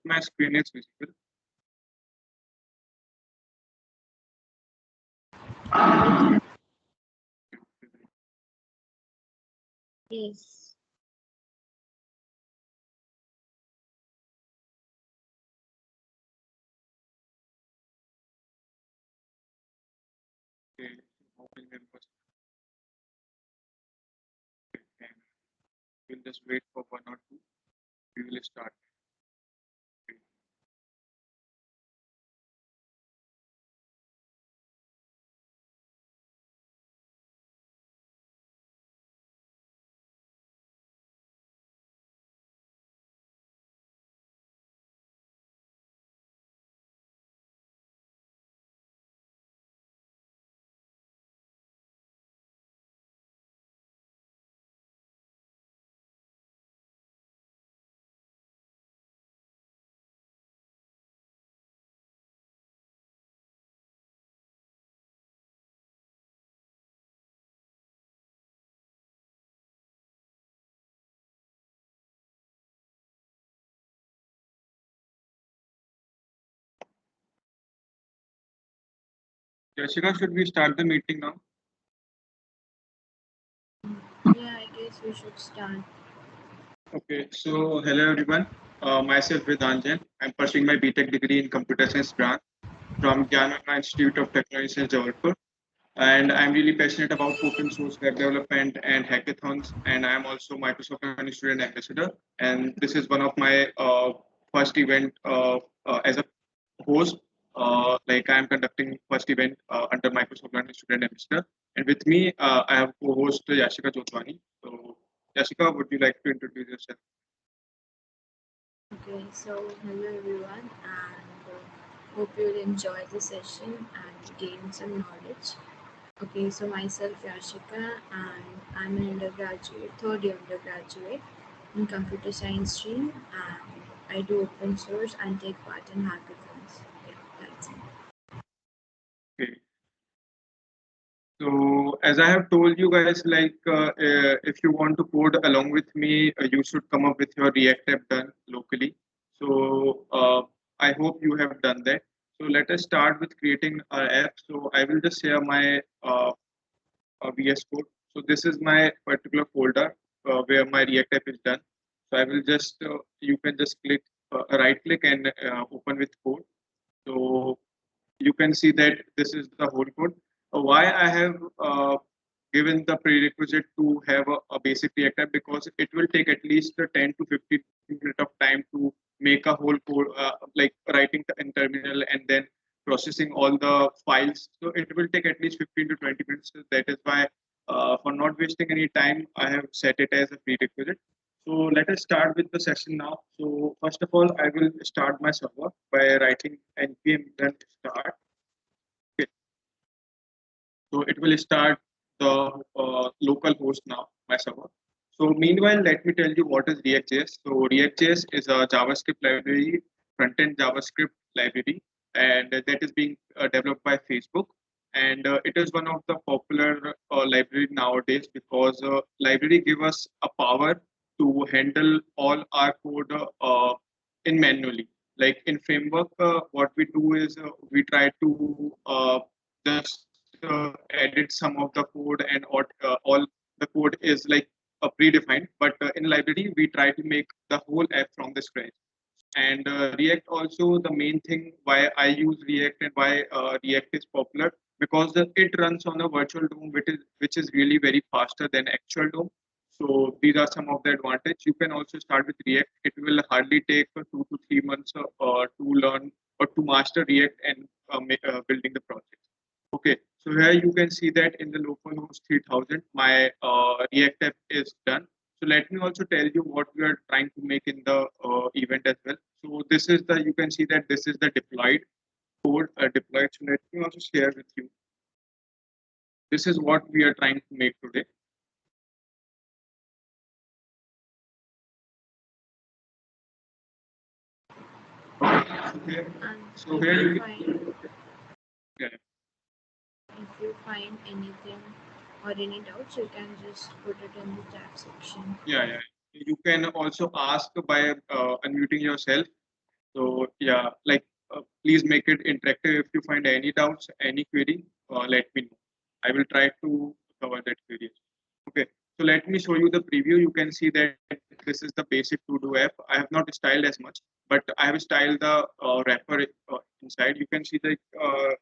my screen is visible. Yes. Okay. How many members? And we'll just wait for 1 or 2. We will start. Okay. Jessica, should we start the meeting now? Yeah, I guess we should start. Okay, so hello everyone. Myself Vedant Jain. I'm pursuing my BTech degree in Computer Science branch from Gyanana Institute of Technology in Jabalpur. And I'm really passionate about open source web development and hackathons. And I'm also Microsoft Learning Student Ambassador. And this is one of my first event as a host. Like I'm conducting first event under Microsoft Learning Student Ambassador. And with me, I have co-host Yashika Jotwani. So, Yashika, would you like to introduce yourself? Okay, so hello everyone, and hope you'll enjoy the session and gain some knowledge. Okay, so myself Yashika, and I'm an undergraduate, third year undergraduate in computer science stream, and I do open source and take part in hackathons. Yeah, that's it. Okay. So as I have told you guys, if you want to code along with me, you should come up with your React app done locally. So I hope you have done that. So let us start with creating our app. So I will just share my VS Code. So this is my particular folder where my React app is done. So I will just you can just click right click and open with code. So you can see that this is the whole code. Why I have given the prerequisite to have a basic React app, because it will take at least 10 to 15 minutes of time to make a whole code, like writing in terminal and then processing all the files. So it will take at least 15 to 20 minutes. So that is why, for not wasting any time, I have set it as a prerequisite. So let us start with the session now. So first of all, I will start my server by writing npm run start. Okay. So it will start the local host now, my server. So meanwhile, let me tell you what is React.js. So React.js is a JavaScript library, front-end JavaScript library, and that is being developed by Facebook. And it is one of the popular library nowadays, because library give us a power to handle all our code in manually. Like in framework, what we do is we try to just edit some of the code, and all the code is like predefined. But in library, we try to make the whole app from the scratch. And React also, the main thing why I use React and why React is popular, because it runs on a virtual DOM, which is really very faster than actual DOM. So these are some of the advantage. You can also start with React. It will hardly take 2 to 3 months to learn or to master React and building the project. Okay, so here you can see that in the localhost 3000, my React app is done. So let me also tell you what we are trying to make in the event as well. So this is the, you can see that this is the deployed code deployed. So let me also share with you. This is what we are trying to make today. Okay, And so if here you you find yeah, if you find anything or any doubts, you can just put it in the chat section. yeah. You can also ask by unmuting yourself. So yeah, like please make it interactive. If you find any doubts, any query, let me know. I will try to cover that query. Okay, so let me show you the preview. You can see that this is the basic to-do app. I have not styled as much, but I have styled the wrapper inside. You can see the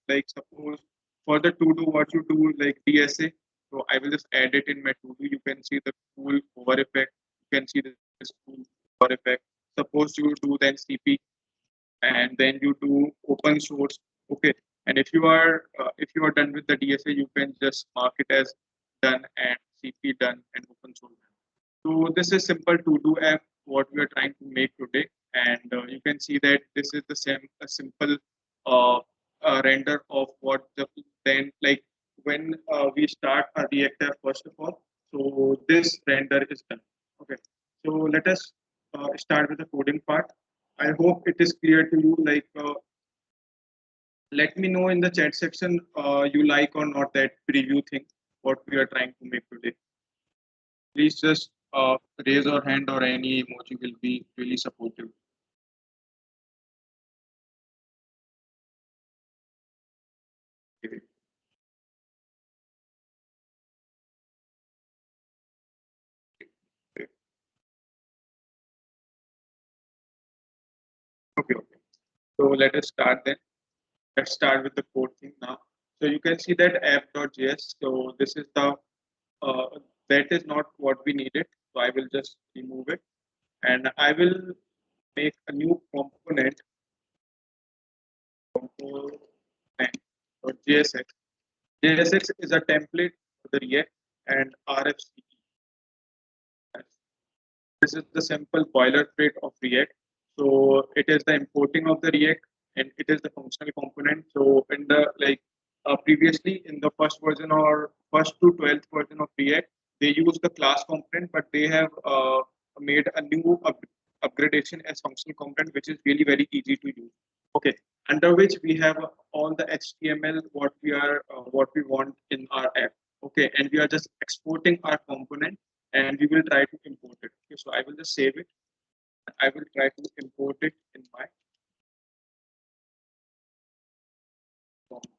like suppose for the to-do what you do like DSA. So I will just add it in my to-do. You can see the cool over effect. You can see this cool over effect. Suppose you do then CP and then you do open source. Okay, and if you are done with the DSA, you can just mark it as done and CP done and open source done. So this is simple to do app what we are trying to make today, and you can see that this is the same a simple uh, render of what the then like when we start a React app first of all. So this render is done. Okay, so let us start with the coding part. I hope it is clear to you. Like, let me know in the chat section you like or not that preview thing what we are trying to make today. Please just raise your hand or any emoji will be really supportive. Okay. Okay. Okay. So let us start then. Let's start with the code thing now. So you can see that app.js. So this is the uh, that is not what we needed. So I will just remove it and I will make a new component or JSX. JSX is a template for the React and RFCE. This is the simple boilerplate of React. So it is the importing of the React and it is the functional component. So in the previously in the first version or first to 12th version of React, they use the class component, but they have made a new upgradation as functional component, which is really very easy to use. Okay, under which we have all the HTML what we want in our app. Okay, and we are just exporting our component and we will try to import it. Okay, so I will just save it. I will try to import it in my component.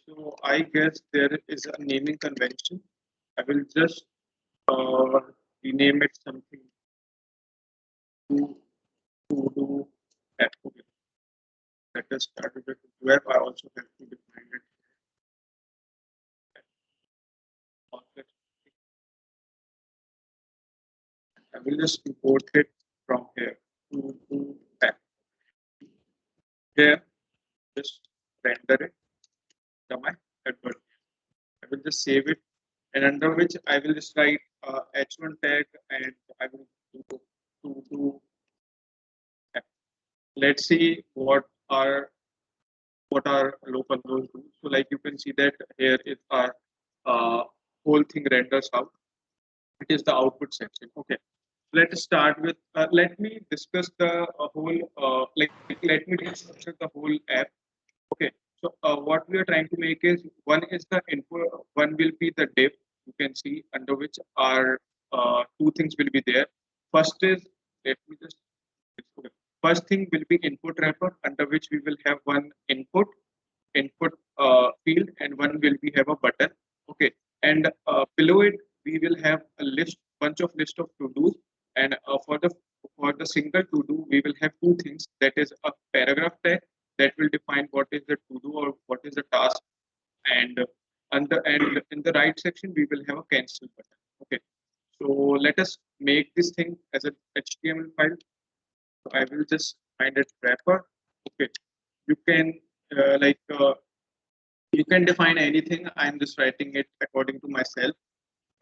So I guess there is a naming convention. I will just uh, rename it something to do app. Okay. Let us start with the web. I also have to define it. I will just import it from here to app. Here, just render it. My Edward. I will just save it, and under which I will just write h1 tag, and I will do app. Let's see what are local rules do. So like you can see that here is our uh, whole thing renders out. It is the output section. Okay. Let us start with let me discuss the whole let me discuss the whole app. Okay, so what we are trying to make is one is the input, one will be the div. You can see under which our two things will be there. First is let me just first thing will be input wrapper under which we will have one input field and one will be have a button. Okay, and below it we will have a bunch of list of to dos, and for the single to do we will have two things. That is a paragraph tag that will define what is the to do or what is the task, and and in the right section we will have a cancel button. Okay, so let us make this thing as a HTML file. So I will just find it wrapper. Okay, you can you can define anything. I'm just writing it according to myself.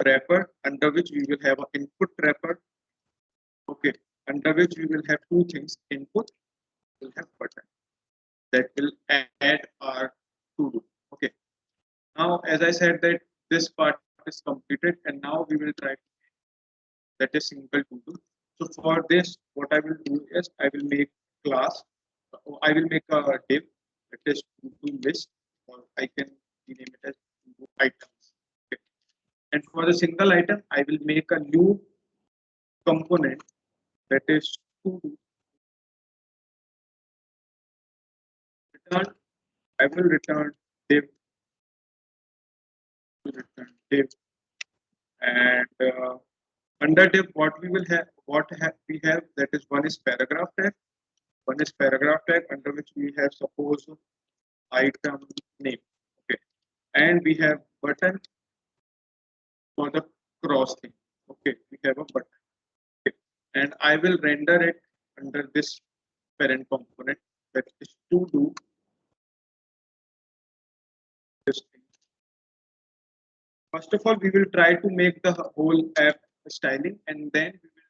Wrapper under which we will have an input wrapper. Okay, under which we will have two things. Input will have button that will add our to do. Okay. Now, as I said that this part is completed, and now we will try that is simple to do. So for this, what I will do is I will make class. I will make a div that is to do list or I can rename it as items. Okay. And for the single item, I will make a new component that is to return. I will return div, and under div, what we will have, we have, that is, one is paragraph tag. One is paragraph tag under which we have, suppose, item name. Okay, and we have button for the cross thing. Okay, we have a button. Okay. And I will render it under this parent component, that is to do this thing. First of all, we will try to make the whole app styling, and then we will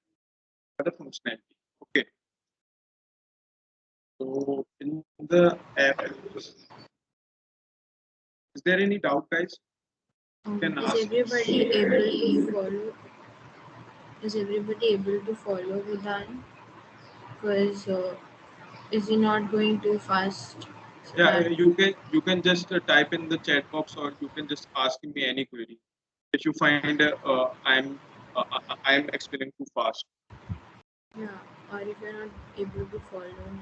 do the functionality. Okay. So in the app, is there any doubt, guys? Can Is ask. everybody able to follow? Is everybody able to follow Vedant? Because is he not going too fast? So Yeah, that you can just type in the chat box, or you can just ask me any query. If you find I'm explaining too fast. yeah, or if you're not able to follow him.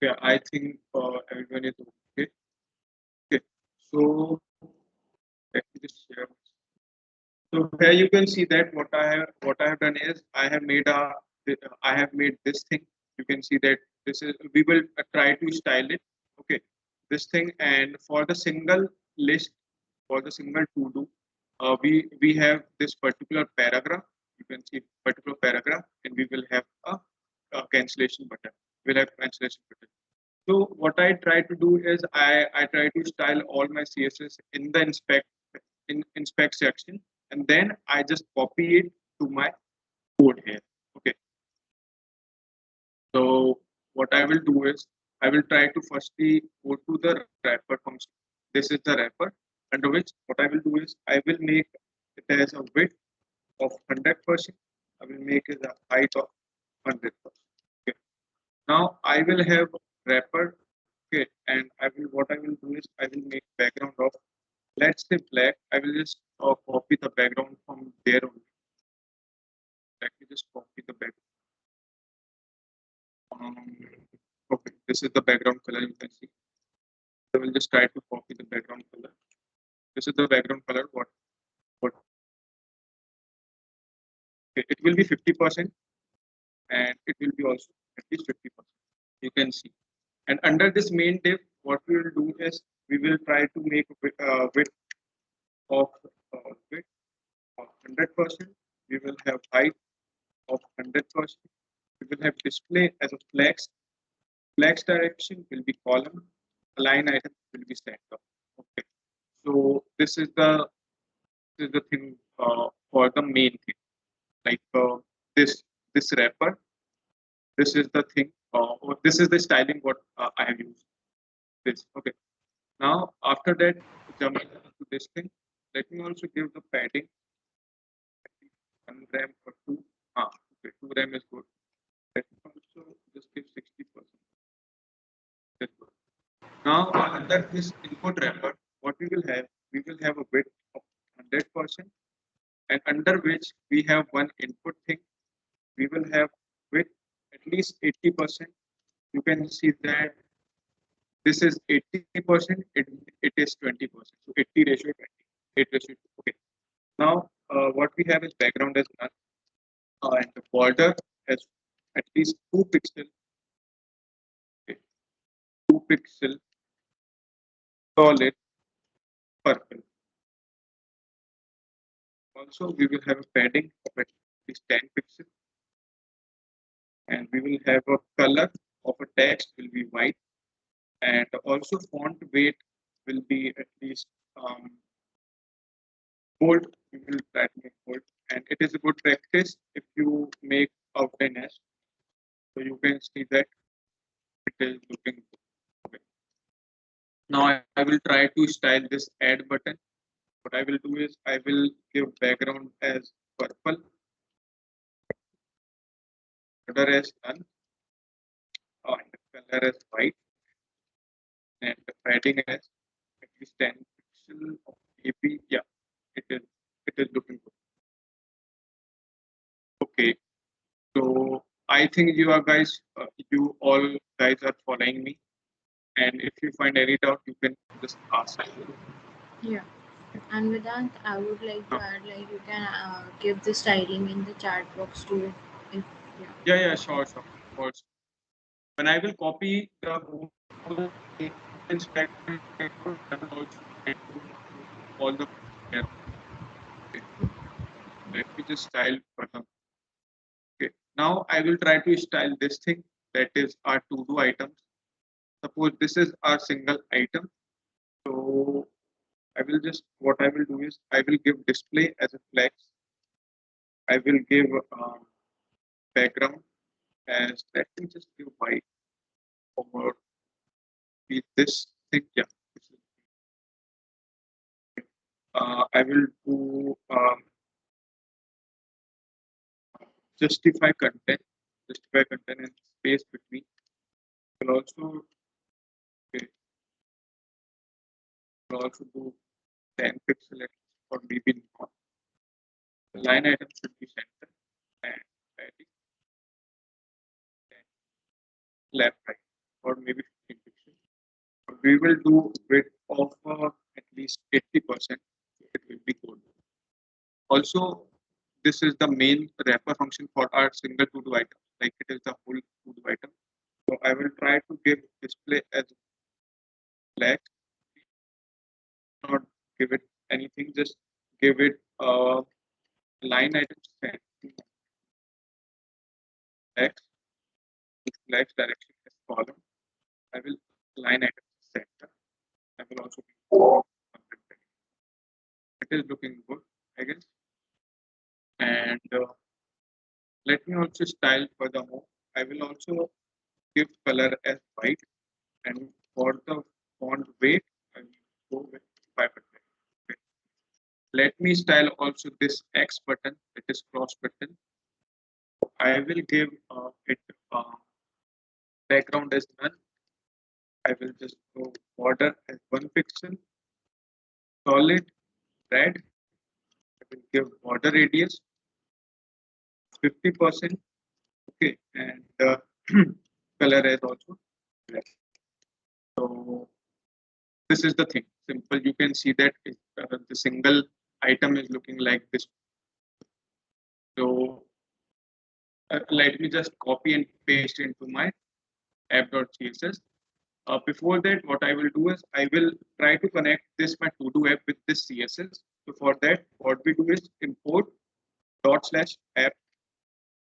Yeah, I think everyone is okay. Okay, so let me just share. So here you can see that what I have done is I have made this thing. You can see that this is, we will try to style it. Okay, this thing, and for the single list, for the single to do, we have this particular paragraph. You can see particular paragraph, and we will have a cancellation button. We'll have cancellation button. So what I try to do is I try to style all my CSS in the inspect section, and then I just copy it to my code here. Okay. So what I will do is I will try to firstly go to the wrapper function. This is the wrapper, under which what I will do is I will make it as a width of 100%. I will make it a height of 100%. Okay. Now I will have wrapper. Okay, and what I will do is I will make background of, let's say, black. I will just copy the background from there only. Let me just copy the background. Okay, this is the background color, you can see. I will just try to copy the background color. This is the background color. What okay, it will be 50%, and it will be also at least 50%. You can see. And under this main div, what we will do is we will try to make width of width of 100%. We will have height of 100%. We will have display as a flex. Flex direction will be column. Align item will be center. Okay. So this is the thing for the main thing. Like this wrapper. This is the thing. Or this is the styling what I have used. This. Okay. Now after that, jumping to this thing. Let me also give the padding. 1 RAM or 2. Okay, 2 RAM is good. Let me also just give 60%. That's good. Now, under this input wrapper, what we will have a width of 100%, and under which we have one input thing. We will have width at least 80%. You can see that this is 80%, it is 20%. So 80 ratio 20, 8 ratio 2. Okay. Now, what we have is background as none, and the border has at least 2 pixel, okay, 2 pixel solid purple. Also, we will have a padding of at least 10 pixels, and we will have a color of a text will be white, and also font weight will be at least bold. We will try to make bold, and it is a good practice if you make outline as. So you can see that it is looking good. Okay. Now I will try to style this add button. What I will do is I will give background as purple. Border as none, and the color as white, and the padding as at least 10 pixel of AP. Yeah, it is. It is looking good. Okay, so I think you all guys are following me. And if you find any doubt, you can just ask. Yeah. And Vedant, I would like to add, like, you can give the styling in the chat box too. If yeah. Yeah, sure, sure. Of course. When I will copy the whole inspect also all the yeah, okay. Let me just style for them. Okay. Now I will try to style this thing that is our to-do items. Suppose this is our single item. So I will just what I will do is I will give display as a flex. I will give background as let me just give white or be this thing. Yeah. I will do justify content, justify content and space between. Will also okay, will also do 10 pixel or maybe not. The line item should be center and padding left right or maybe 15 pixels. We will do width of at least 80%. It will be good. Also, this is the main wrapper function for our single to-do item. Like it is the whole to-do item. So I will try to give display as black, not give it anything, just give it line item set X, flex direction as column. I will line item center. I will also it is looking good, I guess. And let me also style furthermore. I will also give color as white and for the font weight, I will go with 500. Okay. Let me style also this X button, that is cross button. I will give it background as none. I will just go border as 1 pixel, solid red. I will give border radius 50%. Okay, and color as also black. So this is the thing. Simple. You can see that the single item is looking like this. So let me just copy and paste into my app.css. Before that, what I will do is I will try to connect this my to-do app with this CSS. So for that, what we do is import dot slash app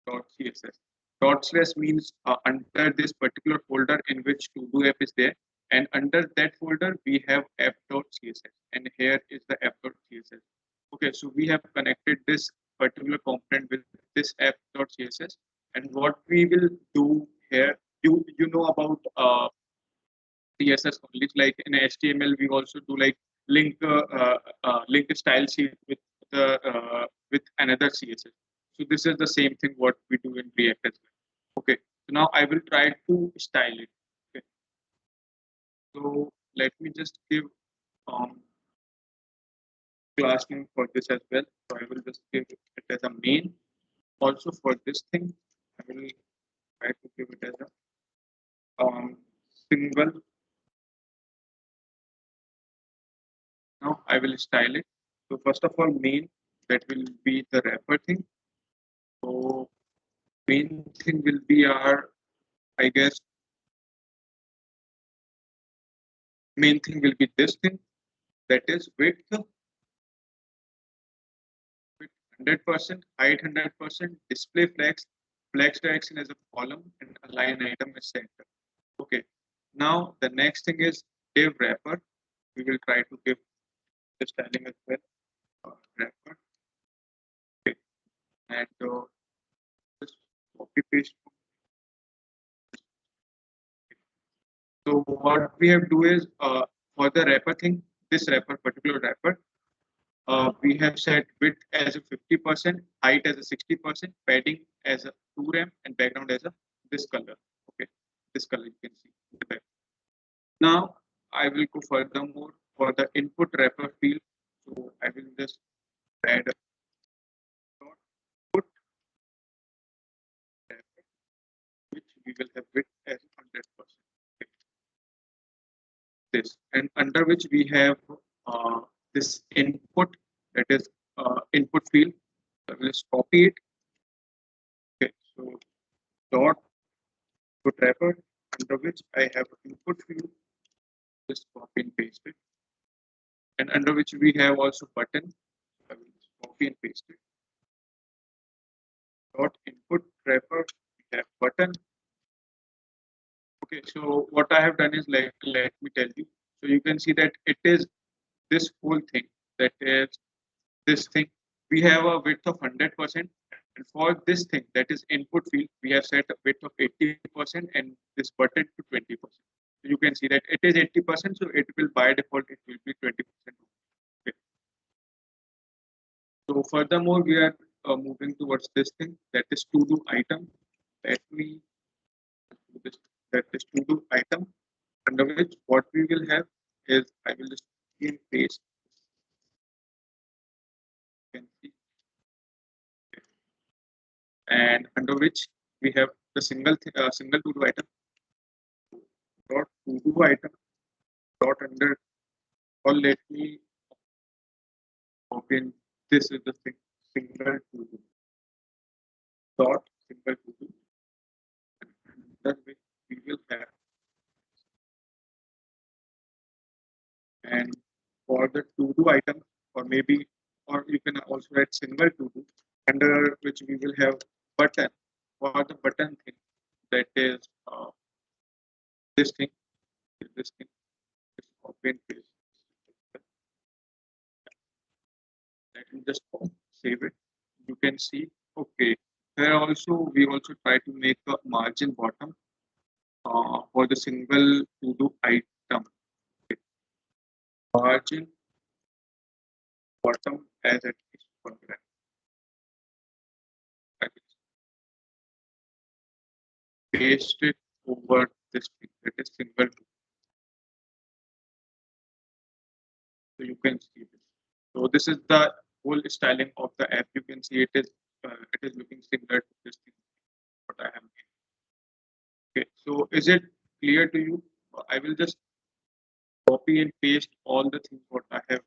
dot CSS. Dot slash means under this particular folder in which to-do app is there, and under that folder we have app.css, and here is the app.css. Okay, so we have connected this particular component with this app.css, and what we will do here, you know about CSS only. Like in HTML, we also do like link style sheet with another CSS. So this is the same thing what we do in React as well. Okay. So now I will try to style it. Okay. So let me just give class name for this as well. So I will just give it as a main. Also for this thing, I will try to give it as a single. Now I will style it. So first of all, main, that will be the wrapper thing. So main thing will be our, I guess, main thing will be this thing, that is width 100%, height 100%, display flex direction as a column, and align item as center. Okay. Now the next thing is div wrapper. We will try to give the styling as well. Wrapper. Okay. And just copy paste. So what we have to do is for the wrapper thing, this wrapper, particular wrapper, we have set width as a 50%, height as a 60%, padding as a 2 rem, and background as a this color. Okay, this color you can see. In the back. Now I will go furthermore for the input wrapper field. So I will just add a dot put wrapper, which we will have width as 100%. Okay. This, and under which we have this input, that is input field. I will just copy it. Okay, so dot put wrapper, under which I have input field. Just copy and paste it, and under which we have also button. I will just copy and paste it. Dot input wrapper, we have button. Okay, so what I have done is, like, let me tell you. So you can see that it is this whole thing, that is this thing. We have a width of 100%, and for this thing, that is input field, we have set a width of 80% and this button to 20%. So you can see that it is 80%, so it will by default it will be 20%. Okay. So furthermore, we are moving towards this thing, that is to do item. Let me do this. That is to do item, under which what we will have is, I will just in paste. You can see, and under which we have the single to do item dot to do item dot under, or let me open, this is the thing, single to do dot single to do, that way we will have, and for the to do item, or maybe, or you can also write single to do, under which we will have button, for the button thing, that is this thing, this thing, this copy and paste. Let me just save it. You can see, okay, here also we also try to make a margin bottom for the single to do item. Okay. Margin bottom as at least 1 gram. I will paste it over this thing, that is single to. So you can see this. So this is the whole styling of the app. You can see it is looking similar to this thing what I have made. Okay, so is it clear to you? I will just copy and paste all the things what I have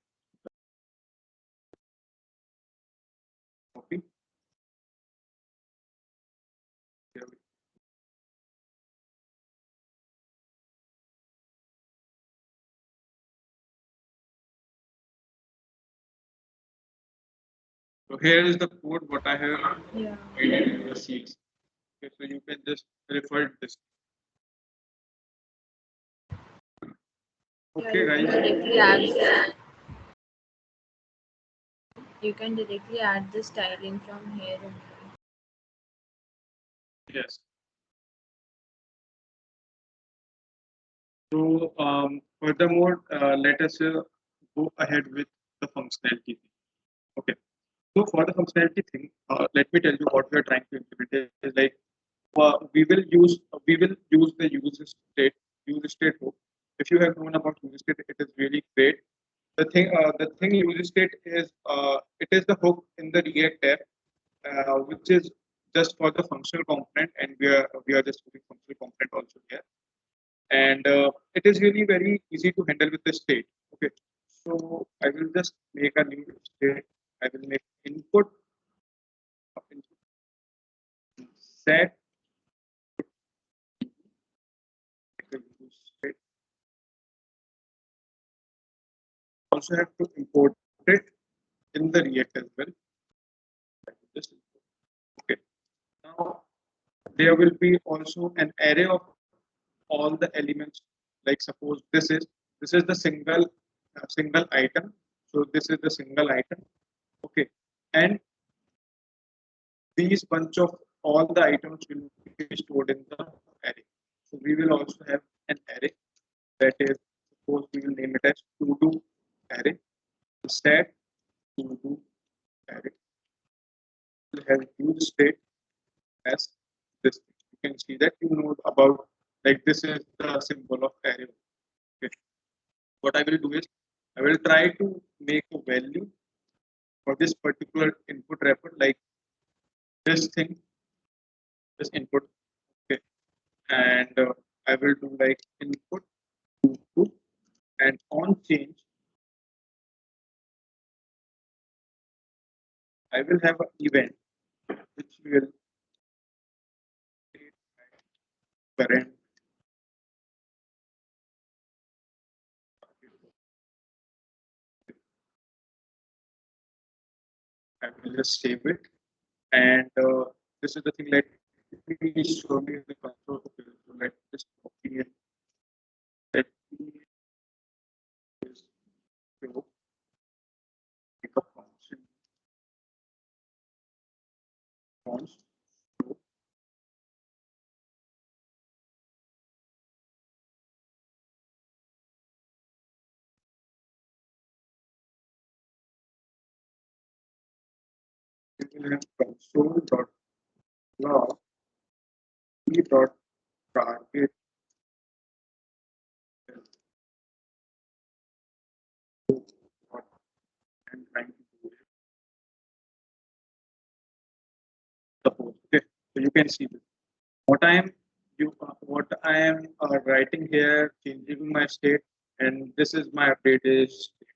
copied. So here is the code what I have Yeah. made in the sheets. Okay, so you can just refer this. Yeah, Okay, you can guys. directly add. You can directly add the styling from here only. Yes. So furthermore, let us go ahead with the functionality. Okay. So for the functionality thing, let me tell you what we are trying to implement is like we will use the user state hook. If you have known about user state, it is really great. The thing user state is it is the hook in the React app, which is just for the functional component, and we are just using functional component also here, and it is really very easy to handle with the state. Okay, so I will just make a new state. I will make input set state. Also have to import it in the React as well. Just okay. Now there will be also an array of all the elements. Like suppose this is the single item. So this is the single item. Okay, and these bunch of all the items will be stored in the array. So we will also have an array, that is, suppose we will name it as to do array set to do array will have use state as this. You can see that you know about like this is the symbol of array. Okay. What I will do is I will try to make a value for this particular input wrapper like this thing, this input. Okay. And I will do like input to and on change I will have an event which will current. I will just save it. And this is the thing. Let me show you the control. Okay, so let this copy it. Let me just show pick up function fonts. So we will have console dot log e dot target. What I'm trying to do is suppose. Okay, so you can see this. What I am what I am writing here, changing my state, and this is my updated state.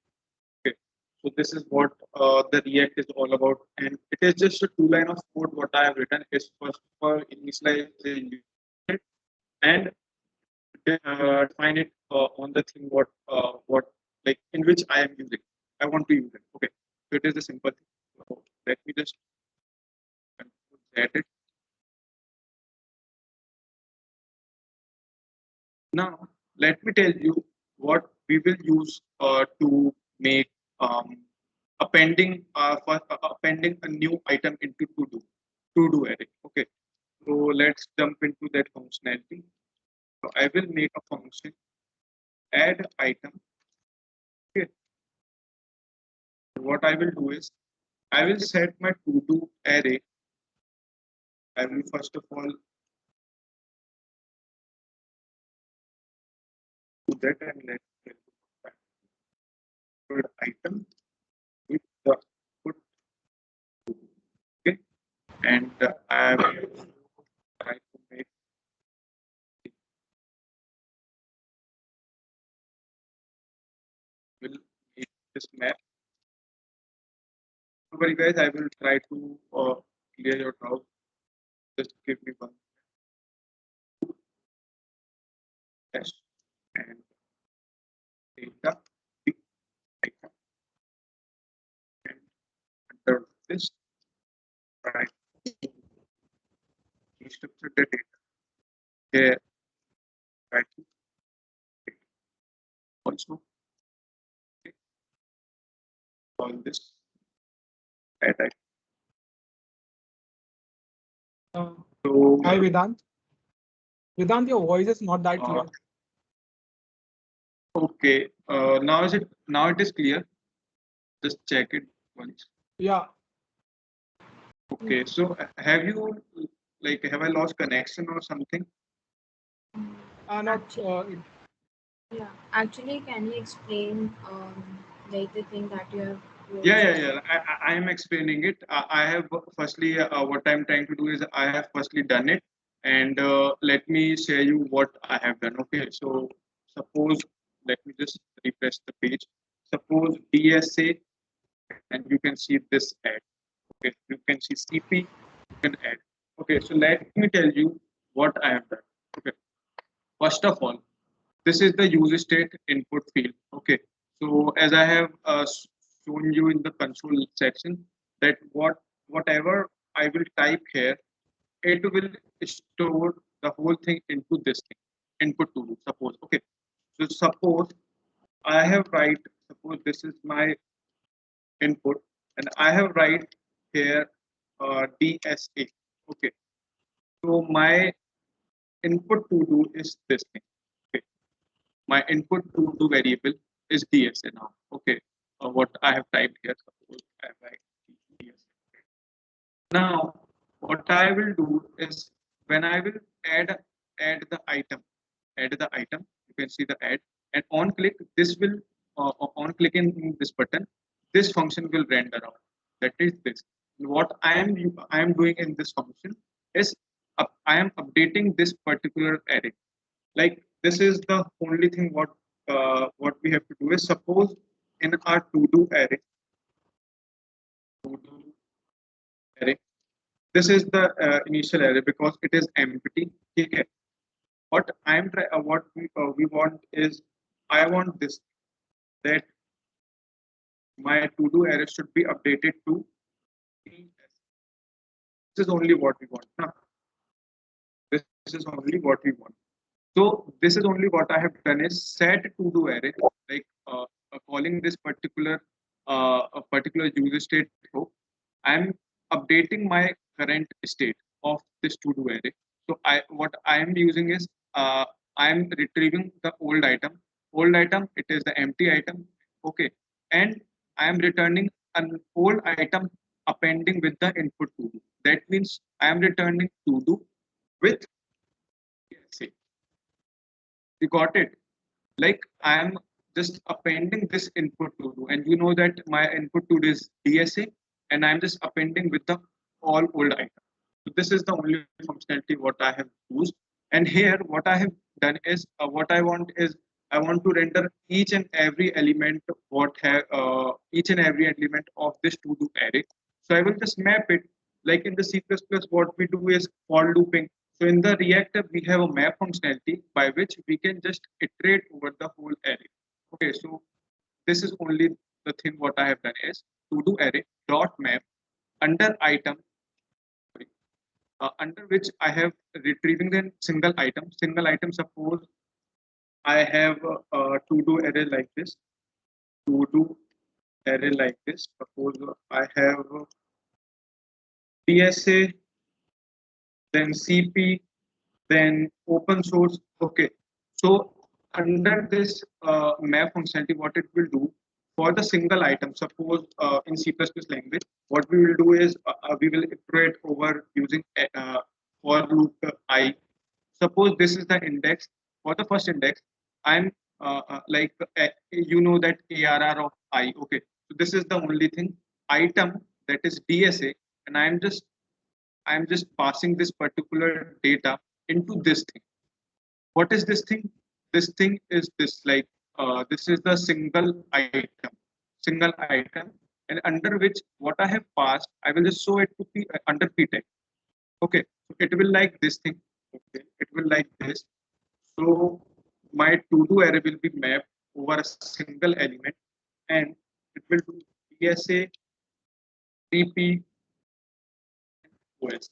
Okay, so this is what the React is all about, and it is just a two line of code. What I have written is first of all initialize the unit and define it on the thing what like in which I am using. I want to use it. Okay, so it is a simple thing. So let me just set it. Now, let me tell you what we will use to make appending a new item into to do array. Okay, so let's jump into that functionality. So I will make a function add item. Okay, what I will do is I will set my to do array. I will first of all do that and let's put item with the put. Okay, and I will try to make will make this map. Don't worry, guys. I will try to clear your doubt. Just give me one dash and data big item and under this try to restructure the data. Here, try to also call this add item. Uh, So Hi, Vedant. Vedant, your voice is not that clear. okay, now it is clear. Just check it once. Yeah, Okay, so have you like have I lost connection or something? not. Yeah, actually, can you explain like the thing that you have wrote? Yeah. I am explaining it. I have firstly what I'm trying to do is I have firstly done it, and let me share you what I have done. Okay, so suppose let me just refresh the page. Suppose DSA, and you can see this ad. Okay, you can see CP, you can add. Okay, so let me tell you what I have done. Okay, first of all, this is the use state input field. Okay, so as I have shown you in the console section that whatever I will type here, it will store the whole thing into this thing input to do. Suppose okay, so suppose I have write suppose this is my input and I have write here DSA. Okay, so my input to do is this thing. Okay, my input to do variable is DSA now. Okay, what I have typed here. Suppose Now, what I will do is when I will add the item, you can see the add, and on click, this will on clicking this button, this function will render out. That is this. What I am doing in this function is I am updating this particular array. Like this is the only thing what we have to do is suppose in our to do array, to do array. This is the initial array because it is empty. Okay. What we want is I want this that my to do array should be updated to TS. This is only what we want. Huh? This is only what we want. So this is only what I have done is set to do array, like calling this a particular user state hook. I'm updating my current state of this to do array. So what I am using is I am retrieving the old item. Old item, it is the empty item. Okay, and I am returning an old item appending with the input to do. That means I am returning to do with say you got it. Like I am just appending this input to do, and you know that my input to do is DSA, and I'm just appending with the all old item. So this is the only functionality what I have used. And here, what I have done is what I want is I want to render each and every element each and every element of this to do array. So I will just map it like in the C++. What we do is for looping. So in the reactor, we have a map functionality by which we can just iterate over the whole array. Okay, so this is only the thing what I have done is to do array dot map under item under which I have retrieving the single item. Single item, suppose I have to do array like this. To do array like this. Suppose I have PSA, then CP, then open source. Okay, so under this map functionality, what it will do for the single item, suppose in C++ language, what we will do is we will iterate over using for loop I. Suppose this is the index. For the first index, I'm like you know that ARR of I. Okay, so this is the only thing item that is DSA, and I'm just passing this particular data into this thing. What is this thing? This thing is this like this is the single item, and under which what I have passed, I will just show it to P, under P tag. Okay, so it will like this thing. Okay, it will like this. So my to do array will be mapped over a single element, and it will do PSA, TP, OS.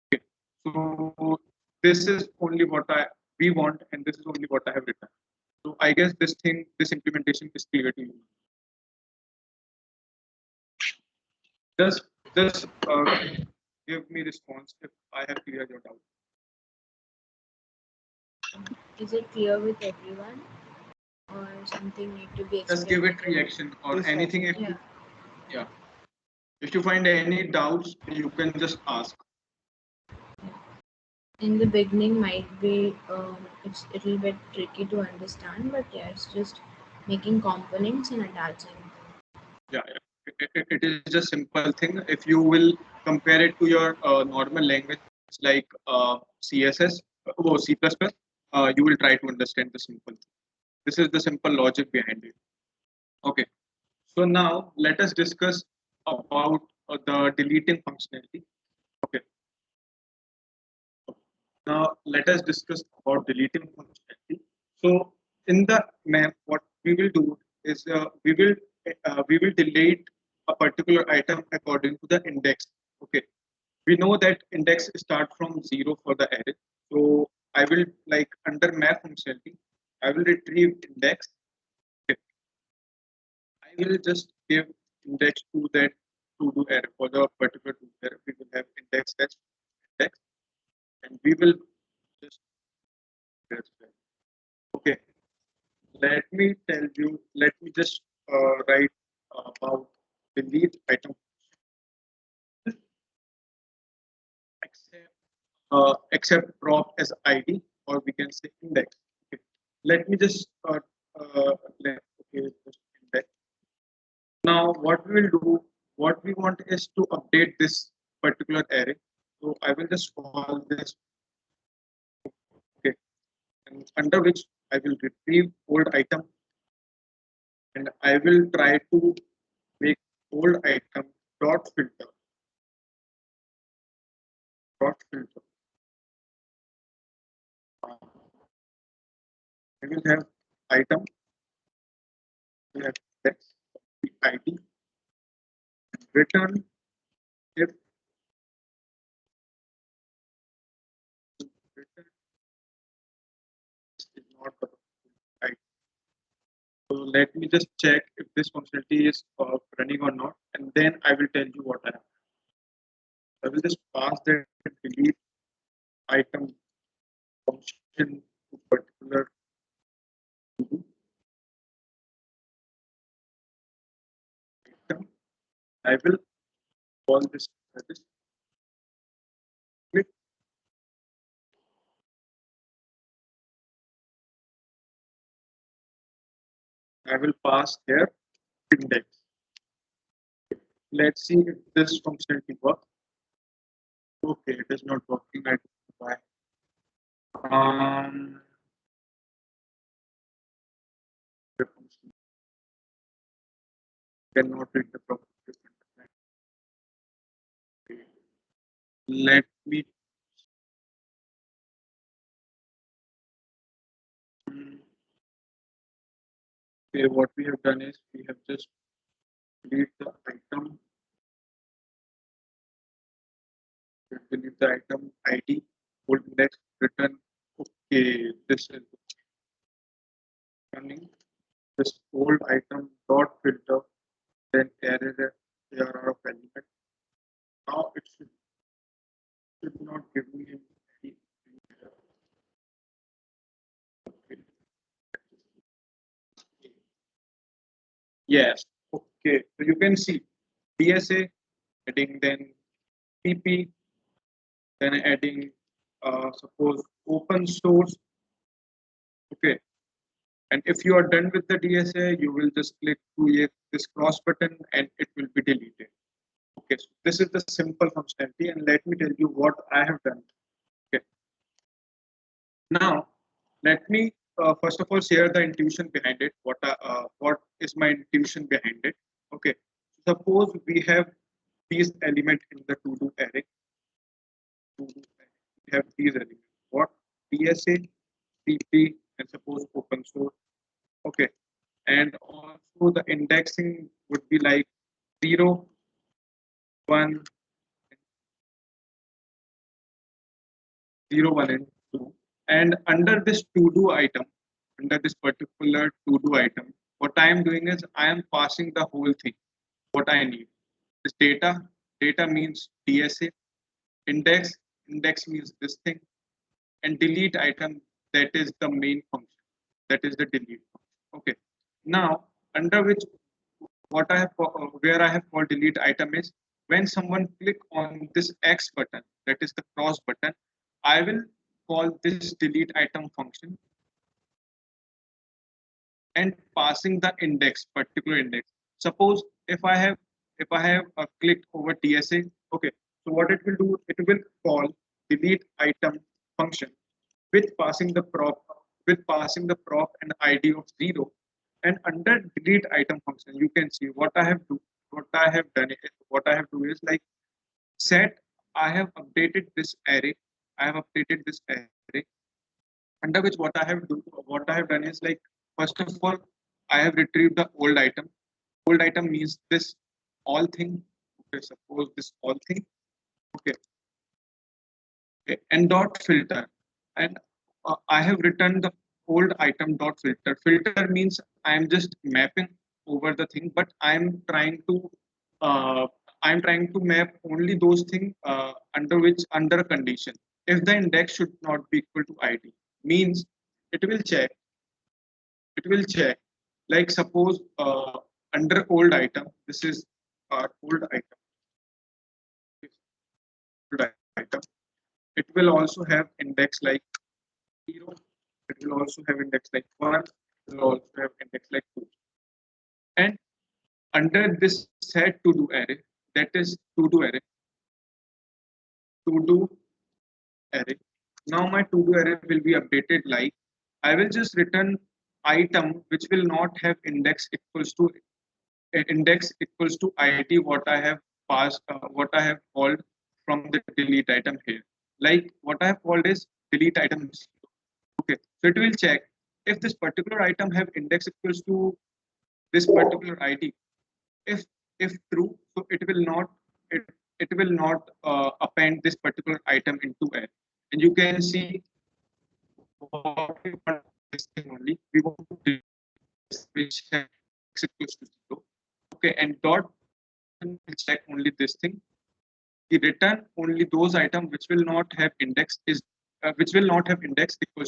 Okay, so this is only what we want, and this is only what I have written. So I guess this implementation is clear to you. Just give me response if I have cleared your doubt. Is it clear with everyone, or something need to be explained? Just give it reaction or Yes, anything. If Yeah. yeah, if you find any doubts, you can just ask. In the beginning, might be it's a little bit tricky to understand, but yeah, it's just making components and attaching. Yeah, it is just simple thing. If you will compare it to your normal language like CSS or C++, you will try to understand the simple. This is the simple logic behind it. Okay, so now let us discuss about the deleting functionality. Okay, now let us discuss about deleting functionality. So in the map, what we will do is we will delete a particular item according to the index. Okay, we know that index start from 0 for the array. So I will like under map functionality, I will retrieve index. Okay. I will just give index to that to do array for the particular to array. We will have index dash index, and we will just okay. Let me tell you. Let me just write about delete item except prop as ID, or we can say index. Okay. Let me just just index. Now what we will do, what we want is to update this particular array. So I will just call this, okay, and under which I will retrieve old item, and I will try to make old item dot filter dot filter. I will have item, we have text, the ID, return if return is not the ID. So let me just check if this functionality is running or not, and then I will tell you what I have. I will just pass that delete item function to particular item. I will call this service. Click. I will pass here index. Let's see if this functionality works. Okay, it is not working. I don't know why. The function cannot read the property. Let me. Okay, what we have done is we have just delete the item, delete the item ID, old index, return. Okay, this is running. This old item dot filter, then ARR of element. Now it should not give me any. Okay. Yes. Okay. So you can see DSA adding then PP, then adding suppose open source. Okay. And if you are done with the DSA, you will just click to this cross button and it will be deleted. Okay, so this is the simple functionality, and let me tell you what I have done. Okay. Now, let me first of all share the intuition behind it. What is my intuition behind it? Okay. Suppose we have these elements in the to-do array. We have these elements. What? DSA, CP, and suppose open source. Okay. And also the indexing would be like 0, 1, 0, 1, and 2. And under this to-do item, under this particular to-do item, what I am doing is I am passing the whole thing, what I need. This data means DSA, index means this thing, and delete item, that is the main function, that is the delete function. Okay. Now, under which what I have where I have called delete item is when someone click on this X button, that is the cross button, I will call this delete item function and passing the index, particular index. Suppose if I have clicked over DSA, okay. So what it will do, it will call delete item function with passing the prop and ID of 0. And under delete item function, you can see what I have done is what I have do is like set. I have updated this array. I have updated this array under which what I have done is like first of all I have retrieved the old item. Old item means this all thing. Okay, suppose this all thing. Okay, okay. And dot filter, and I have returned the old item dot filter. Filter means I am just mapping over the thing, but uh, I'm trying to map only those things under a condition. If the index should not be equal to ID, means it will check. It will check. Like suppose under old item, this is our old item. It will also have index like 0. It will also have index like 1. It will also have index like 2. And under this set to do array, that is to do array, to do array. Now my to do array will be updated like I will just return item which will not have index equals to id what I have passed what I have called from the delete item here. Like what I have called is delete item 0. Okay, so it will check if this particular item have index equals to this particular id. If true, so it will not append this particular item into array. And you can see what we want this thing only. We want to delete this which has x equals to 0. Okay, and dot will check only this thing. We return only those items which will not have index equals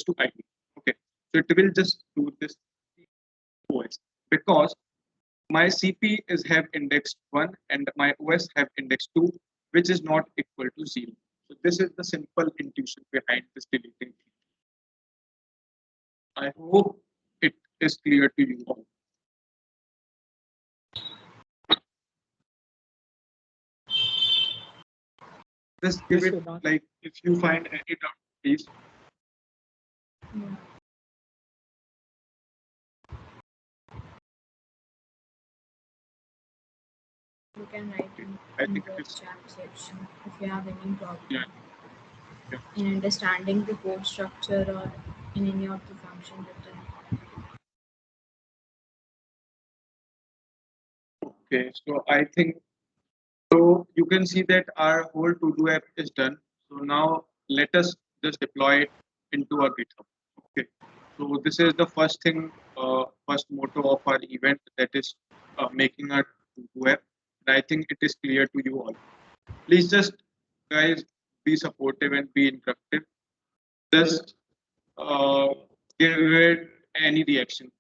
to id. Okay, so it will just do this OS because my CP is have index 1 and my OS have index 2, which is not equal to 0. So this is the simple intuition behind this deleting thing. I hope it is clear to you all. Just give Yes, it Vedant. like if you find any doubt, please. Yeah. You can write I in think the it is chat section if you have any problem yeah. Yeah. in understanding the code structure or in any of the function written. Okay, so I think so. You can see that our whole to-do app is done. So now let us just deploy it into our GitHub. Okay, so this is the first thing, first motto of our event, that is making a to-do app. And I think it is clear to you all. Please just guys be supportive and be interactive. Just uh, give it any reaction.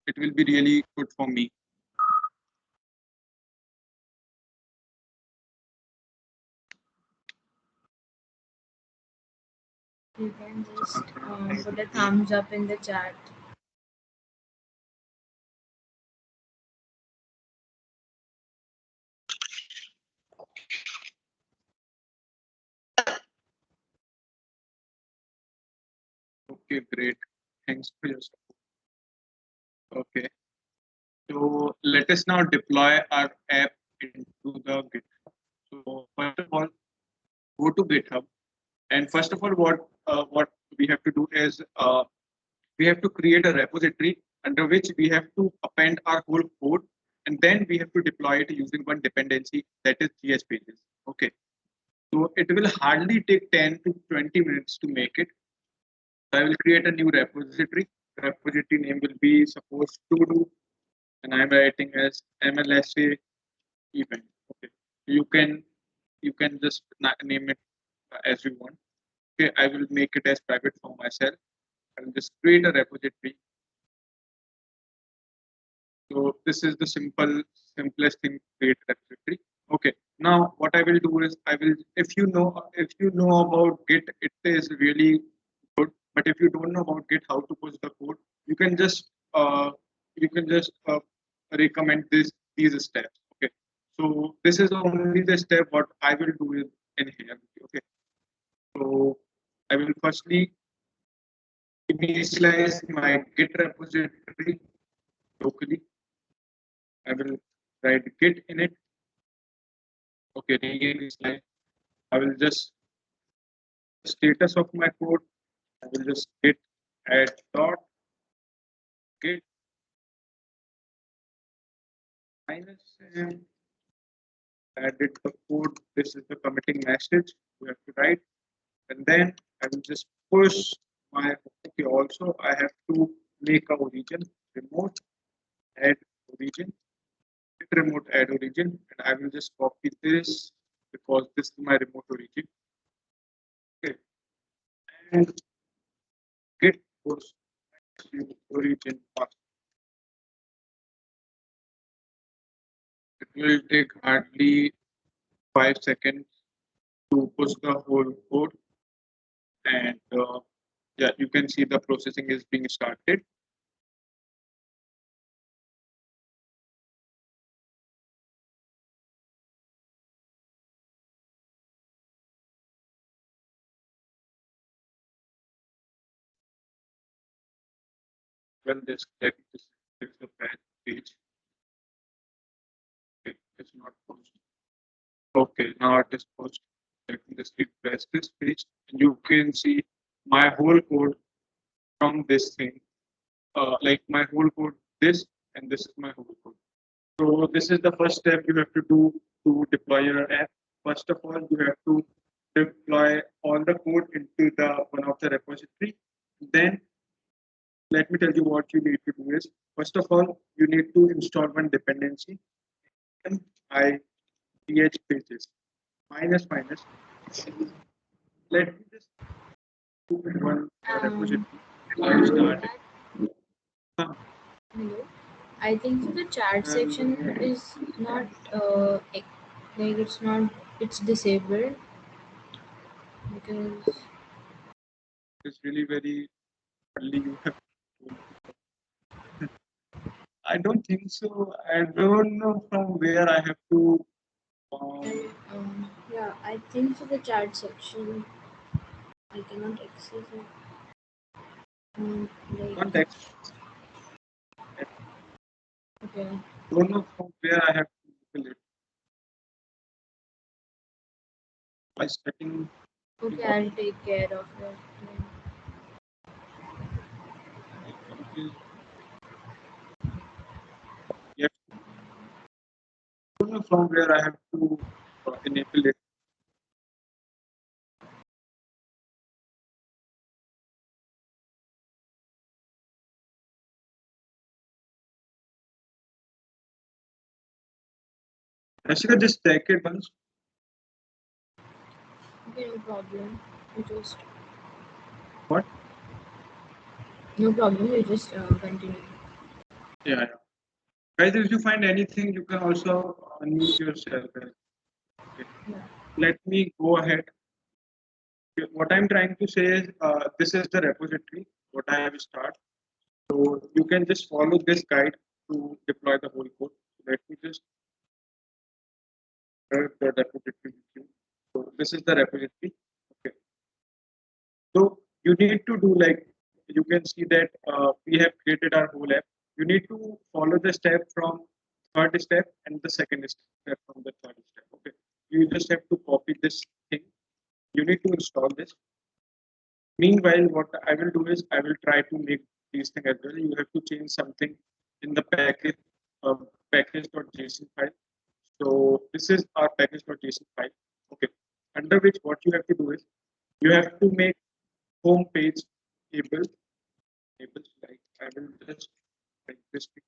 It will be really good for me. You can just put a thumbs up in the chat. Okay, great. Thanks for your support. Okay. So let us now deploy our app into the GitHub. So first of all, go to GitHub, and first of all, what we have to do is we have to create a repository under which we have to append our whole code, and then we have to deploy it using one dependency, that is GS pages. Okay. So it will hardly take 10 to 20 minutes to make it. So I will create a new repository. Repository name will be suppose to do, and I'm writing as MLSA event. Okay, you can just name it as you want. Okay, I will make it as private for myself. I will just create a repository. So this is the simplest thing to create a repository. Okay, now what I will do is if you know about Git, it is really good. But if you don't know about Git, how to push the code, you can just recommend these steps. Okay, so this is only the step what I will do is in here. Okay, so I will firstly initialize my Git repository locally. I will write Git in it. Okay, reinitialize. I will just status of my code. I will just git add dot git minus m added the code. This is the committing message we have to write, and then I will just push my. Okay, also I have to make a origin remote add origin remote add origin, and I will just copy this because this is my remote origin. Okay, and git push origin path. will take hardly 5 seconds to push the whole code, and yeah, you can see the processing is being started. When this text is the page, it's not posted. Okay, now it is posted. Let me just refresh this page, and you can see my whole code from this thing. Like my whole code, this and this is my whole code. So this is the first step you have to do to deploy your app. First of all, you have to deploy all the code into the one of the repository. Then let me tell you what you need to do is first of all you need to install one dependency MIPH pages minus. Let me just do one repository. I start it. Hello. I think so the chat section is not like it's disabled because It's really very early. You have. I don't think so. I don't know from where I have to. yeah, I think so the chat section I cannot access it. Like Context. okay. Don't know from where I have to fill it. By setting. Okay, I'll take care of it. Yep. Don't know from where I have to enable it. Ashika, just check it once. Okay, no problem. You just What? no problem. You just continue. Yeah. Guys, if you find anything, you can also unmute yourself. Okay. Yeah. Let me go ahead. What I'm trying to say is this is the repository, what I have start. So you can just follow this guide to deploy the whole code. So let me just share the repository with you. So this is the repository. Okay. So you need to do like you can see that we have created our whole app. You need to follow the step from third step and the second step from the third step. Okay. You just have to copy this thing. You need to install this. Meanwhile, what I will do is I will try to make these things as well. You have to change something in the package package.json file. So this is our package.json file. Okay. Under which what you have to do is you have to make home page able like I will just like this thing.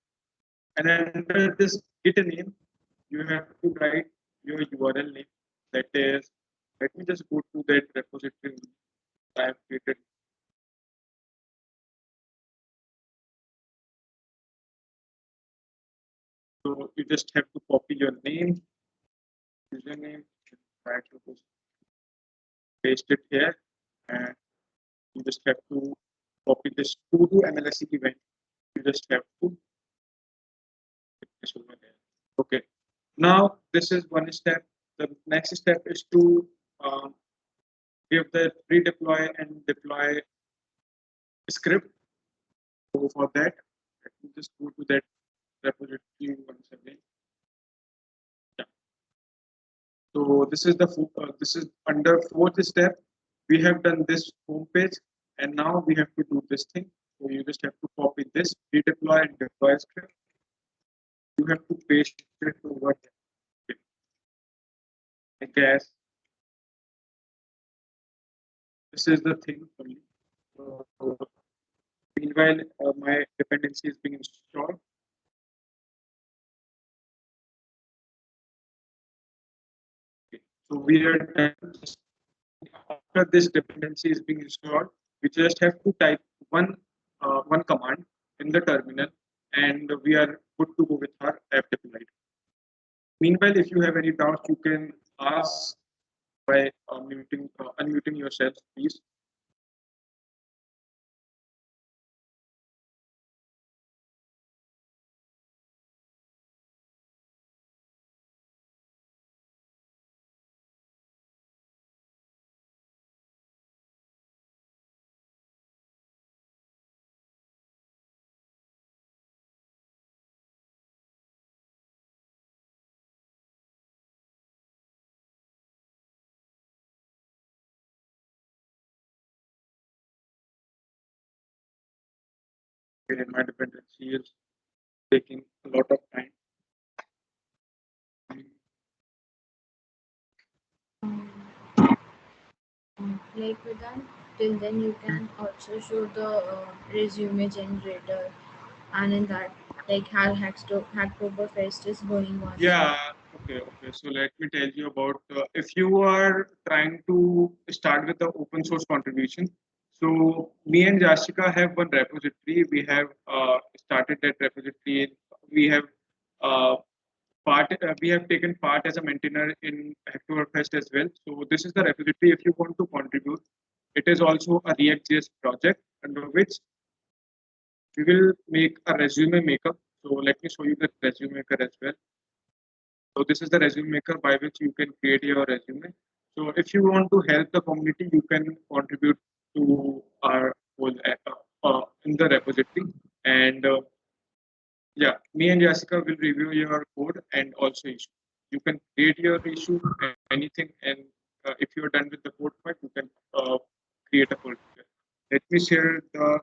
And under this git name, you have to write your URL name. That is, let me just go to that repository I have created. So you just have to copy your name, username, try to just paste it here, and you just have to copy this to do MLSE event. You just have to put this over there. Okay. Now this is one step. The next step is to give the redeploy and deploy script. So for that, let me just go to that repository once again. Yeah. So this is the this is under fourth step. We have done this home page, and now we have to do this thing. So you just have to copy this, redeploy and deploy script. You have to paste it over there. I guess this is the thing for me. So, meanwhile, my dependency is being installed. Okay. So we are done. After this dependency is being installed, we just have to type one command in the terminal, and we are good to go with our app deployed. Meanwhile, if you have any doubts, you can ask by unmuting yourself, please. Okay, my dependency is taking a lot of time. Like Vedant, till then you can also show the resume generator, and in that, like how Hacktoberfest is going on. Yeah, okay. So let me tell you about if you are trying to start with the open source contribution. So me and Jashika have one repository. We have started that repository. We have uh, we have taken part as a maintainer in Hacktoberfest as well. So this is the repository. If you want to contribute, it is also a React.js project under which we will make a resume maker. So let me show you the resume maker as well. So this is the resume maker by which you can create your resume. So if you want to help the community, you can contribute to our whole in the repository. And yeah, me and Jessica will review your code and also issue. You can create your issue and anything, and if you're done with the code part, you can create a folder. Let me share the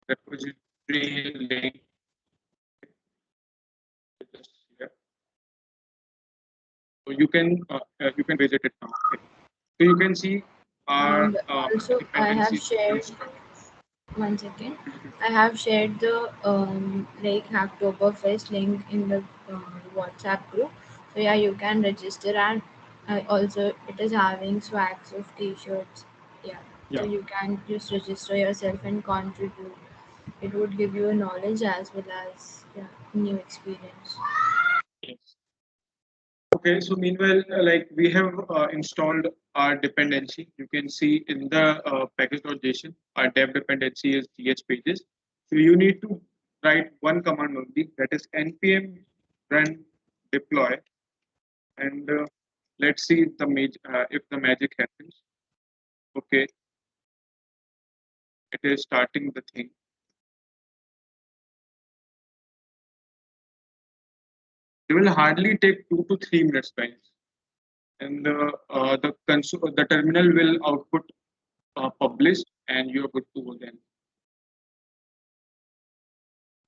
repository link. Just here. So you can visit it now. Okay. So you can see our And also, I have dependencies. shared. One second. I have shared the like Hacktoberfest link in the WhatsApp group. So yeah, you can register, and also it is having swags of t-shirts. Yeah. So Yeah. you can just register yourself and contribute. It would give you a knowledge as well as yeah, new experience. Yes. Okay. So meanwhile, like we have installed our dependency. You can see in the package.json, our dev dependency is GH pages. So you need to write one command only, that is npm run deploy, and let's see if the magic happens. Okay, it is starting the thing. It will hardly take 2 to 3 minutes, guys. And the terminal will output published, and you're good to go then.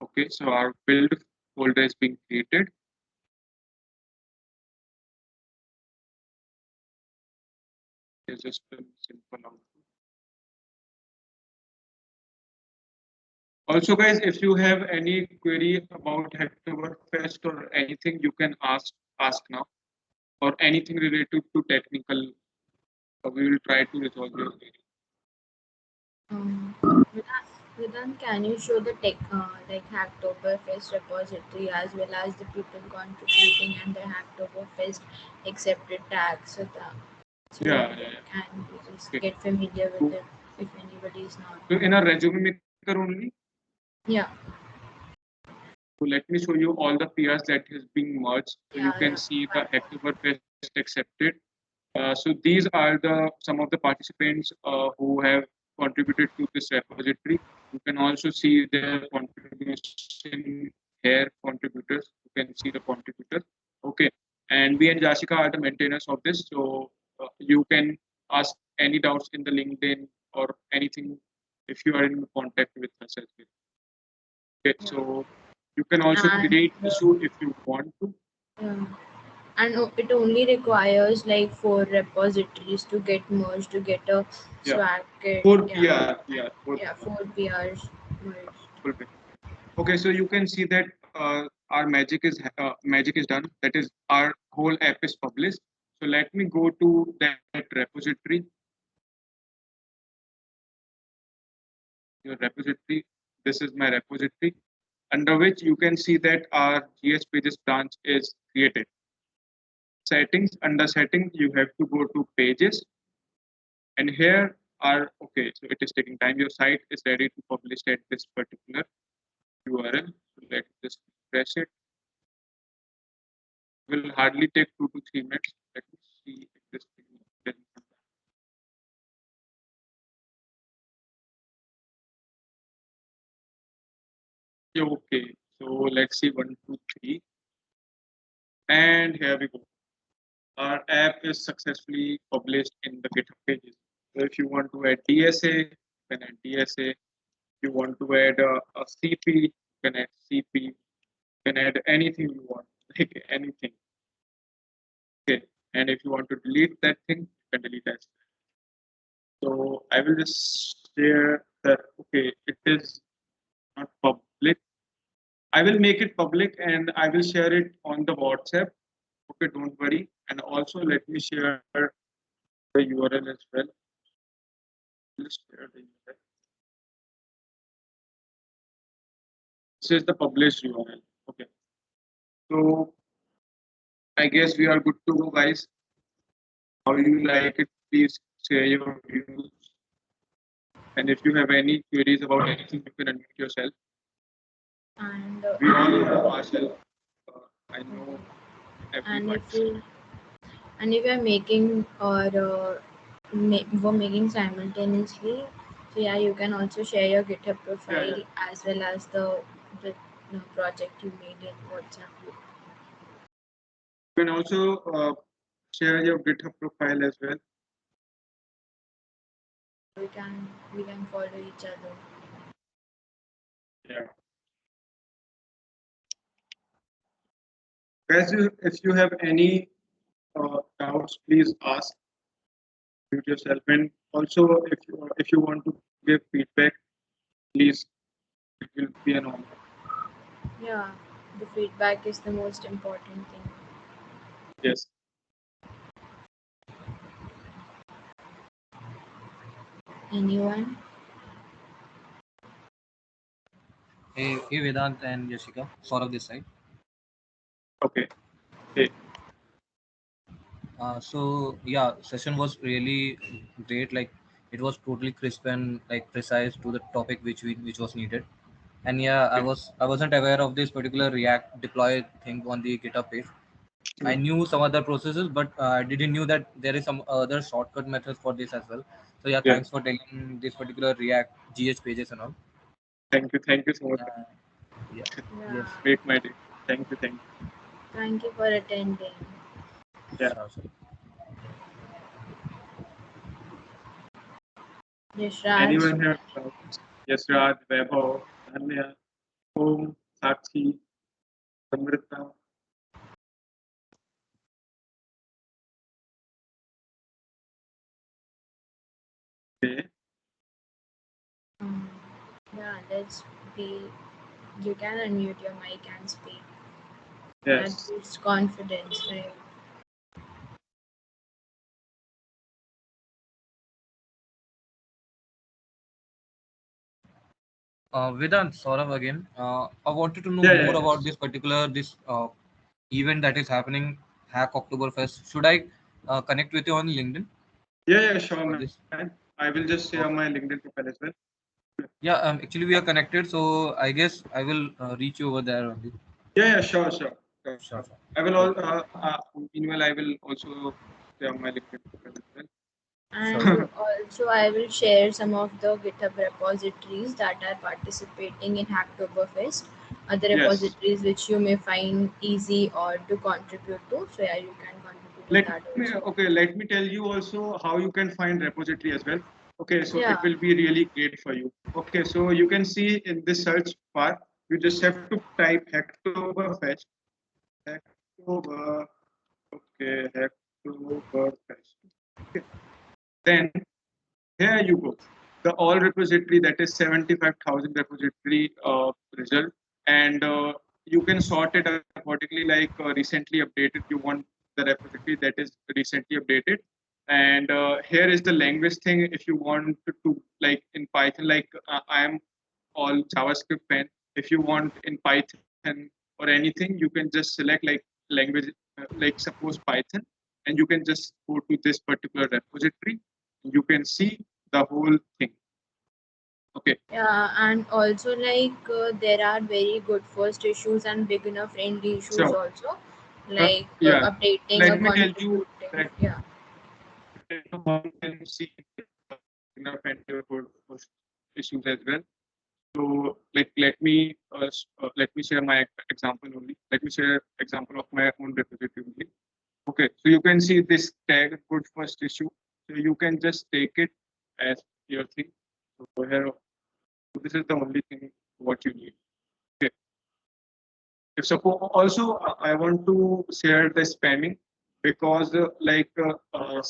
Okay, so our build folder is being created. It's just a simple output. Also, guys, if you have any query about Hacktoberfest or anything, you can ask now, or anything related to technical. We will try to resolve your query. Vedant, can you show the tech like Hacktoberfest repository as well as the people contributing and the Hacktoberfest accepted tags so Yeah, that yeah, they yeah. can just Okay. get familiar with So, it if anybody is not. so in our resume maker only, Yeah, so let me show you all the PRs that has been merged. So you can yeah. see the Hacktoberfest accepted. So these are the some of the participants who have contributed to this repository. You can also see their contribution here, contributors. You can see the contributors. Okay, and we and Jashika are the maintainers of this. So you can ask any doubts in the LinkedIn or anything if you are in contact with us as well. Okay, Yeah. so you can also And create issue if you want to. yeah. And it only requires like 4 repositories to get merged to get a Yeah, swag kit. for Yeah, PR, and yeah, for yeah, 4 PRs merged. full page. Okay, so you can see that our magic is done. That is, our whole app is published. So let me go to that repository. Your repository. This is my repository. under which you can see that our GS pages branch is created. Settings, under settings, you have to go to pages, and here are, okay, so it is taking time. Your site is ready to publish at this particular URL. So let's just press it. Will hardly take 2 to 3 minutes. Let me see if this thing doesn't come back. Yeah, okay, so let's see 1, 2, 3, and here we go. Our app is successfully published in the GitHub pages. So if you want to add DSA, you can add DSA. If you want to add a CP, you can add CP. You can add anything you want, like anything. Okay, and if you want to delete that thing, you can delete that. So I will just share that. Okay, it is not public. I will make it public and I will share it on the WhatsApp. Okay, don't worry. And also let me share the URL as well. Just share the URL. This is the published URL. Okay. So I guess we are good to go, guys. How you like it, please share your views. And if you have any queries about anything, you can unmute yourself. And We all know ourselves. I know and everyone. if you are making or we're making simultaneously, so yeah, you can also share your GitHub profile as well as the project you made in WhatsApp group. You can also share your GitHub profile as well. We can follow each other. Yeah. Guys, if you have any doubts, please ask. Mute yourself, and also if you want to give feedback, please, it will be an honor. Yeah, the feedback is the most important thing. Yes. Anyone? Hey Vedant and Jessica, Saurabh this side. Okay. Okay. So yeah, session was really great. Like it was totally crisp and like precise to the topic which was needed. And yeah, I wasn't aware of this particular React deploy thing on the GitHub page. I knew some other processes, but I didn't knew that there is some other shortcut methods for this as well. So yeah, Yeah. thanks for telling this particular React GH pages and all. Thank you so much. Yeah. Yeah. Yes. Make my day. Thank you. Thank you for attending. Yeah. Sure. Yashraj. Anyone have doubts? Yes, Raj, Vaibhav, Anya, Om, Sakshi, Amrita. Okay. Yeah, let's be. You can unmute your mic and speak. Yes. That boosts confidence, right? Vedant, Saurabh again. I wanted to know Yeah. more about this particular event that is happening, Hack Oktoberfest. Should I connect with you on LinkedIn? Yeah, sure, for man. this? I will just share Okay. my LinkedIn profile as well. Yeah, actually we are connected, so I guess I will reach you over there only. Yeah, sure. Sure. I will all. Okay. Meanwhile, I will also share my LinkedIn profile as well. And also, I will share some of the GitHub repositories that are participating in Hacktoberfest, other Yes. repositories which you may find easy or to contribute to. So yeah, you can contribute to that also. Let me tell you also how you can find repository as well. Okay, so Yeah. it will be really great for you. Okay, so you can see in this search bar, you just have to type Hacktoberfest. Hacktober. Okay, Hacktoberfest. Okay. Then here you go. The all repository, that is 75,000 repository result, and you can sort it accordingly, like recently updated. You want the repository that is recently updated, and here is the language thing. If you want to like in Python, like I am all JavaScript fan. if you want in Python or anything, you can just select like language, like suppose Python, and you can just go to this particular repository. You can see the whole thing. Okay. Yeah, and also like there are very good first issues and beginner friendly issues So, also, like yeah, updating let or me tell you contributing. that Yeah. how you can see enough and your post issues as well. So, like, let me share my example only. Let me share example of my own repository only. Okay, so you can see this tag good first issue. So you can just take it as your thing. So here, this is the only thing what you need. Okay. If suppose also I want to share the spamming because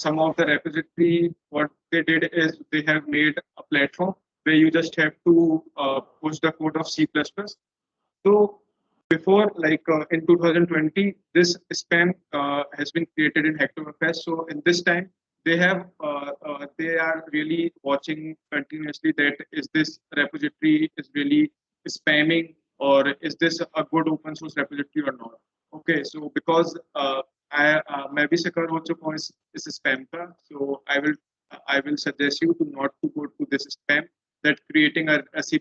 some of the repository what they did is they have made a platform where you just have to push the code of C++. So before in 2020 this spam has been created in Hacktoberfest. So in this time they are really watching continuously that is this repository is really spamming or is this a good open source repository or not. Okay, so because maybe Sakar also is a spam ka, so I will suggest you to not to go to this spam that creating a C++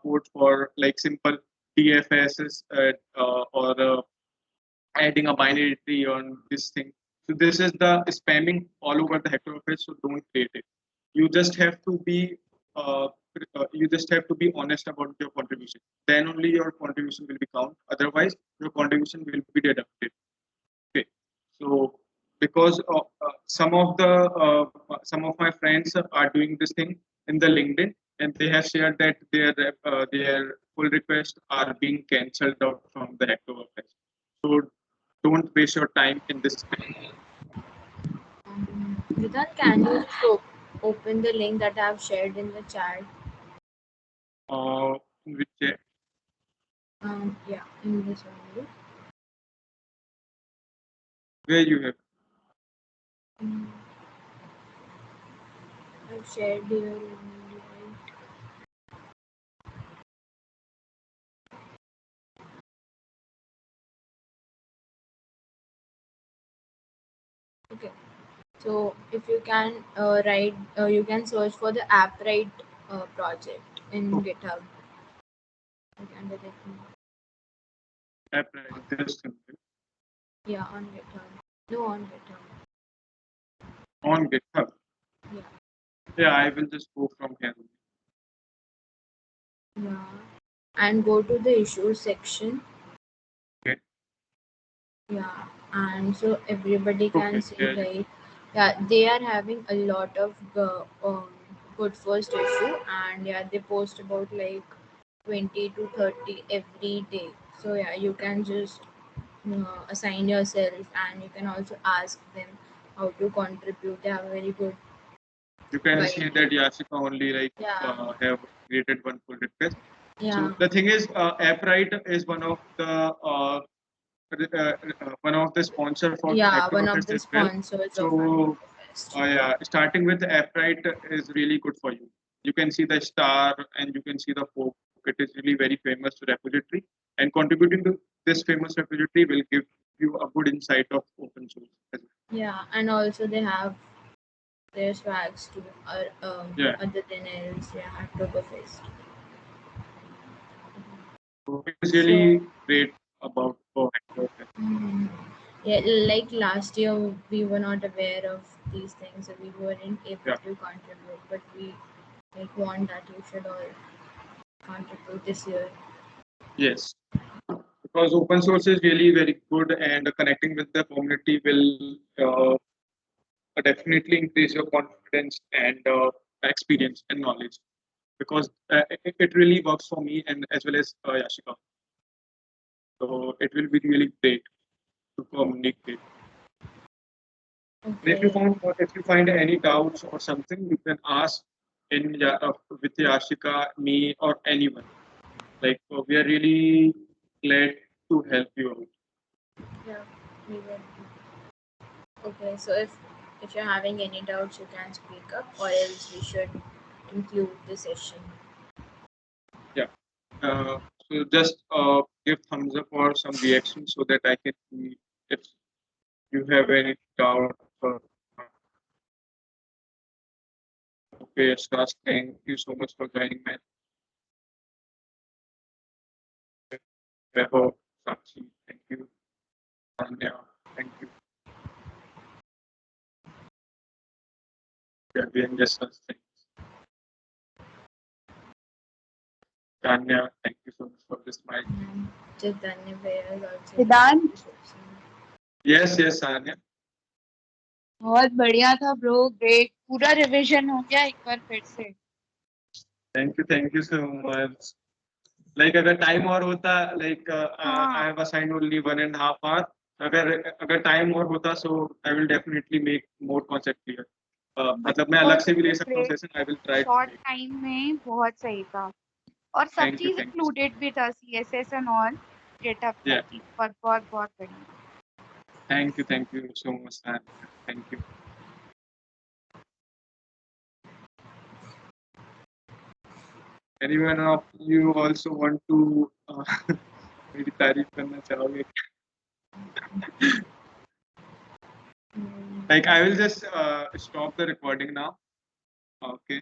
code for like simple DFS or adding a binary tree on this thing. So this is the spamming all over the Hacktoberfest. So don't create it. You just have to be you just have to be honest about your contribution. Then only your contribution will be count. Otherwise, your contribution will be deducted. Okay. So because some of my friends are doing this thing in the LinkedIn, and they have shared that their pull requests are being cancelled out from the Hacktoberfest. So don't waste your time in this thing. Vedant, can you just open the link that I have shared in the chat? Which Yeah, in this only. where you have I've shared here only, right? Okay. So if you can you can search for the AppWrite project in GitHub. Okay, under that one. app like this thing Yeah, on GitHub. No, on GitHub. on GitHub. Yeah. Yeah, I will just go from here. Yeah. And go to the issues section. Okay. Yeah. And so everybody can Okay. see Yeah. like yeah, they are having a lot of good first issue, and yeah, they post about like 20 to 30 every day. So yeah, you can just assign yourself, and you can also ask them how to contribute. They have very good You can see guide. that Yashika only Yeah. have created one pull request. Yeah. So the thing is, AppWrite is one of the sponsor for Yeah, one of Hacktoberfest the as well. sponsors of So Hacktoberfest. yeah, starting with AppWrite is really good for you. You can see the star and you can see the fork. It is really very famous repository, and contributing to this famous repository will give you a good insight of open source as well. Yeah, and also they have their swags too, Yeah, other than else, yeah, Hacktoberfest. so it is So, really great about for Hacktoberfest. mhm. Yeah, like last year we were not aware of these things, so we weren't able Yeah. to contribute, but we like want that you should all contribute this year. Yes. Because open source is really very good and connecting with the community will definitely increase your confidence and experience and knowledge because it really works for me and as well as Yashika. So it will be really great to communicate. And Okay. if you find any doubts or something, you can ask with Yashika, me, or anyone. Like we are really glad to help you out. Yeah, we will. Okay, so if you're having any doubts, you can speak up, or else we should conclude the session. Yeah. So just give thumbs up or some reaction so that I can see if you have any doubt or okay, Yashras, thank you so much for joining, man. Vaibhav, Sakshi, thank you. Tanya, thank you. Fabian, Yashras, thanks. Tanya, thank you so much for this mic. And Chaitanya Bhaiya is also. Siddhant? Yes, yes, Tanya. बहुत बढ़िया था bro, great, पूरा revision हो गया एक बार फिर से. Thank you so much. Like अगर time और होता like I have assigned only 1.5 hours. अगर time और होता so I will definitely make more concept clear. मतलब मैं अलग से भी ले सकता हूँ session. I will try. Short time में बहुत सही था और सब Thank you, चीज thank you. इंक्लूडेड भी था, CSS and all. Getup Yeah. बहुत बहुत बहुत बढ़िया. Thank you so much, Tanya. Thank you. Anyone of you also want to मेरी तारीफ करना चाहोगे? Like I will just stop the recording now. Okay.